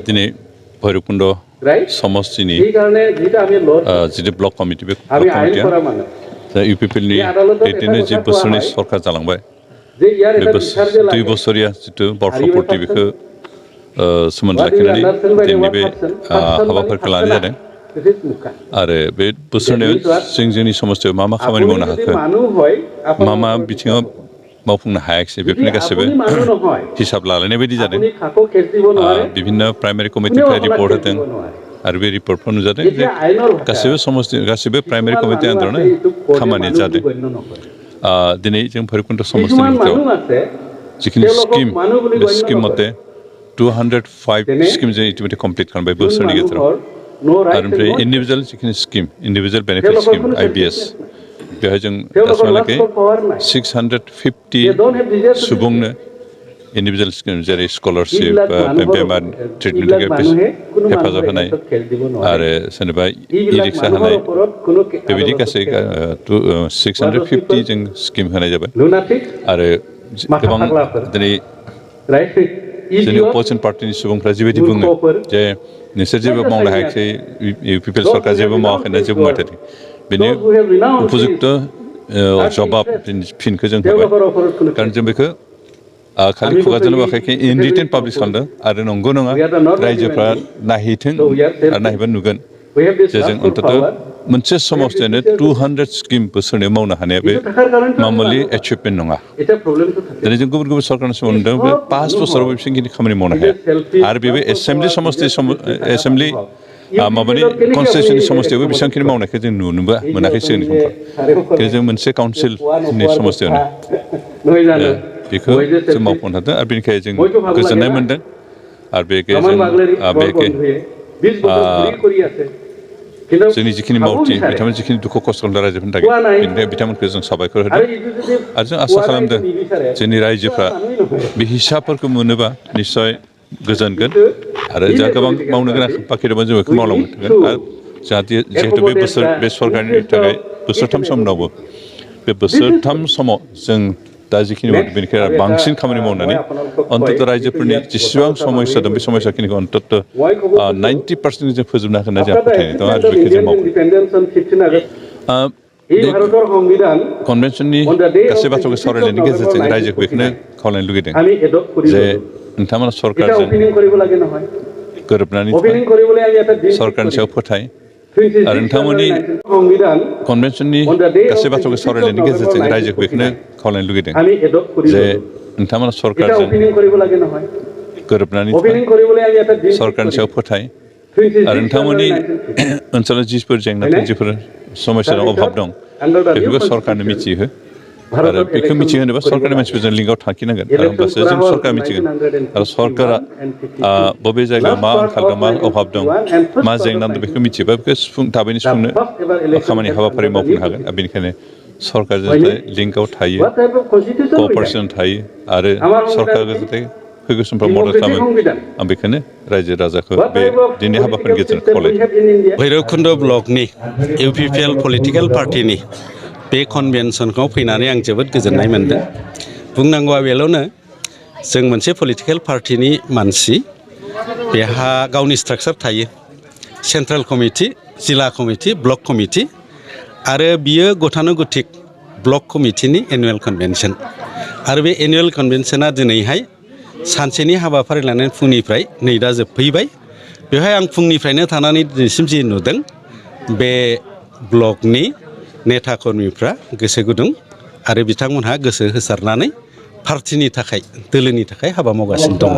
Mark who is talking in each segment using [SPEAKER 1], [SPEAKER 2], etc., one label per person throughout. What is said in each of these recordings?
[SPEAKER 1] दिनै भैरबकुंड समष्टिनि जितु block committee बे ब्लक कमिटिया इउपिपिएलनि दैदेननाय जि बोसोरनि सरकार जालांबाय बे 2 बोसोरिया जितु बर्षपूर्ति बेखौ सोमोन्दो लाखिनानै दिनैनि बे हाबाफारिखौ लानाय जादों आरो बे बोसोरनायाव जोंनि समस्टियाव मा खामानि मावनो हाखो मा बिथिङाव मावफुंनो हायाखिसै बेफोरनि गासैबो हिसाब लालायनाय बायदि जादों विभिन्न प्राइमारि कमिटिनिफ्राय रिपर्ट होदों आरो बे रिपर्टफोर नुजादों जे गासैबो प्राइमारि कमिटि आन्दारावनो खामानि जादों दिनै जों भैरबकुंड समष्टिनि भितराव जिखिनि स्किम बे स्किम मथे 205 स्किम जों इतिमধ্যে कमप्लिट खालामबाय बोसोरनि गेजेराव आरो ओमफ्राय इन्डिभिजुवेल जिखिनि स्किम इन्डिभिजुवेल बेनिफिट स्किम आइबिएस बेहाय जों दासिमहालागै 650 सुबुंनो इन्डिभिजुवेल स्किम जेरै स्कलारशिप बेमार ट्रिटमेन्टनि थाखाय हेफाजाब होनाय आरो सोरनोबा इ रिक्सा होनाय बेबायदि गासै 650 जों स्किम होनाय जाबाय आरो गोबां दिनै जोंनि अपोजिसन पार्टिनि सुबुंफ्रा जिबायदि बुङो जे नोंसोर जेबो मावनो हायाखै इउपिपिएल सरकार जेबो मावाखै होनना जे बुंबाय थादों बेनि उपयुक्त जवाब फिनखौ जों होबाय कारण जों बेखौ खालि खुगाजोंल' बुङाखै इन रिटेन पाब्लिश खालामदों आरो नंगौ नङा रायजोफ्रा नायहैथों आरो नायहैबा नुगोन जे जों अन्तत मोनसे समस्टियानो 200 स्किम बोसोरनै मावनो हानाया बे मामुलि एचिभमेन्ट नङा दिनै जों गुबुन सरकारनि समाव नुदों बे 5 बोसोराव बेसेबांखिनि खामानि मावनो हाया आरो बेबो एसेम्बलि समष्टि एसेम्बलि माबानि कनस्टिटिउसननि समष्टियावबो बेसेबांखिनि मावनायखौ जों नुनोबो मोनाखै सिगांनि समफ्राव जों मोनसे काउन्सिलनि समष्टियावनो बेखौ जों मावफुंनो हादों आरो बेनिखायनो जों गोजोननाय मोनदों आरो जोंनि जिखिनि मावथि बिथांमोन जिखिनि दुखु खस्थ' खालामदों रायजोफोरनि थाखाय बेनिफ्राय बिथांमोनखौ जों साबायखर होदों आरो जों आसा खालामदों जोंनि रायजोफ्रा बे हिसाबफोरखौ मोनोबा निस्सय गोजोनगोन आरो जा गोबां मावनो गोनां बाखि दङ जों बेखौ मावलांबाय थागोन आरो जाहाथे जिहेतु बे सरकारनि थाखाय बोसोरथाम सम दंबावो बे बोसोरथाम समाव जों दा जिखिनि बेनिखाय बांसिन खामानि मावनानै अन्तत रायजोफोरनि जेसेबां समस्या दं बे समस्याखिनिखौ अन्तत 90% जों फोजोबनो हागोन होनना जोंहा फोथायनाय दं आरो बेखौ जों मावगोन कनभेनसननि गासै बाथ्राखौ सावरायनायनि गेजेरजों रायजोखौ बेखौनो खावलायनो लुगैदों जे नोंथांमोना सरकारजों गोरोबनानै सरकारनि सायाव फोथाय आरो नोंथांमोननि कनभेनसननि गासै बाथ्राखौ सावरायनायनि गेजेरजों रायजोखौ बेखौनो खावलायनो लुगैदों जे नोंथांमोना सरकारजों गोरोबनानै सरकारनि सायाव फोथाय आरो नोंथांमोननि ओनसोलाव जिफोर जेंनाफोर जिफोर समस्यानि अभाब दं बेफोरखौ सरकारनो मिथिहो आरो बेखौ मिथिहोनोबा सरकारनि मानसिफोरजों लिंकआव थांखिनांगोन आरो होमब्लासो जों सरकार मिथिगोन आरो सरकारा बबे जायगायाव मा आंखाल दं मा अभाब दं मा जेंना दं बेखौ मिथियोबा बेखौ थाबैनो सुफुंनो खामानि हाबाफारि मावफुंनो हागोन आरो बेनिखायनो सरकारजों जाहाथे लिंकआव थायो क'अपारेसन थायो आरो सरकारखौ जाहाथे फैगौ समफ्राव मदद खालामो आं बेखौनो रायजो राजाखौ बे दिनैनि हाबाफारिनि गेजेरजों खावलायो
[SPEAKER 2] भैरबकुंड ब्लकनि इउपिपिएल पलिटिकेल पार्टिनि बे कनभेनसनखौ फैनानै आं जोबोद गोजोननाय मोनदों बुंनांगौआ बेल'नो जों मोनसे पलिटिकेल पार्टिनि मानसि बेहा गावनि स्ट्राक्चार थायो सेन्ट्रेल कमिटि जिल्ला कमिटि ब्लक कमिटि आरो बियो गतानुगतिक ब्लक कमिटिनि एनुवेल कनभेनसन आरो बे एनुवेल कनभेनसना दिनैहाय सानसेनि हाबाफारि लानानै फुंनिफ्राय नै दा जोबफैबाय बेवहाय आं फुंनिफ्रायनो थानानै दिनैसिम जि नुदों बे ब्लकनि नेता कर्मिफ्रा गोसो गुदुं आरो बिथांमोनहा गोसो होसारनानै पार्टिनि थाखाय दोलोनि थाखाय हाबा मावगासिनो दङ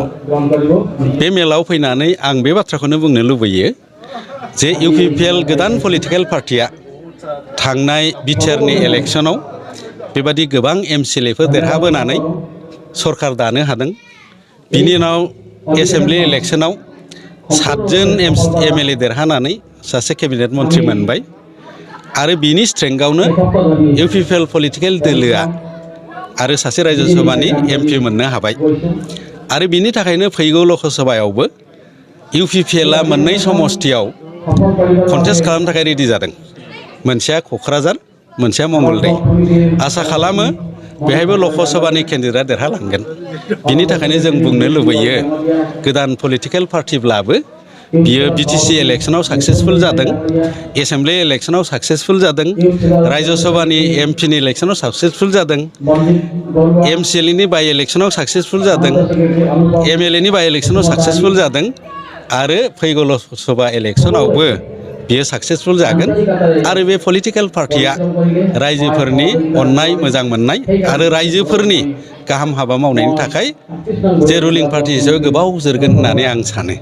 [SPEAKER 2] बे मेलाव फैनानै आं बे बाथ्राखौनो बुंनो लुबैयो जे इउपिपिएल गोदान पलिटिकेल पार्टिया थांनाय बिटिआरनि इलेक्सनाव बेबादि गोबां एमसिएलएफोर देरहाबोनानै सरकार दानो हादों बिनि उनाव एसेम्बलि इलेक्सनाव 7 जन एमएलए देरहानानै सासे केबिनेट मन्त्रि मोनबाय आरो बिनि स्ट्रेंथआवनो इउपिपिएल पलिटिकेल दोलोआ आरो सासे रायजोसभानि एमपि मोननो हाबाय आरो बिनि थाखायनो फैगौ लकसभायावबो इउपिपिएलआ मोननै समष्टियाव कन्टेस्ट खालामनो थाखाय रेडि जादों मोनसेया क'क्राझार मोनसेया मंगलदै आसा खालामो बेहायबो लकसभानि केन्डिडेटआ देरहालांगोन बिनि थाखायनो जों बुंनो लुबैयो गोदान पलिटिकेल पार्टिब्लाबो बियो बिटिसि इलेक्सनाव साक्सेसफुल जादों एसेम्ब्लि इलेक्सनाव साक्सेसफुल जादों राज्यसभानि एमपिनि इलेक्सनाव साक्सेसफुल जादों एमसिएलनि बाइ इलेक्सनाव साक्सेसफुल जादों एमएलएनि बाइ इलेक्सनाव साक्सेसफुल जादों आरो फैगौ लकसभा इलेक्सनावबो बियो साक्सेसफुल जागोन आरो बे पलिटिकेल पार्टिया रायजोफोरनि अननाय मोजां मोननाय आरो रायजोफोरनि गाहाम हाबा मावनायनि थाखाय जे रुलिं पार्टि हिसाबै गोबाव जोरगोन होननानै आं सानो।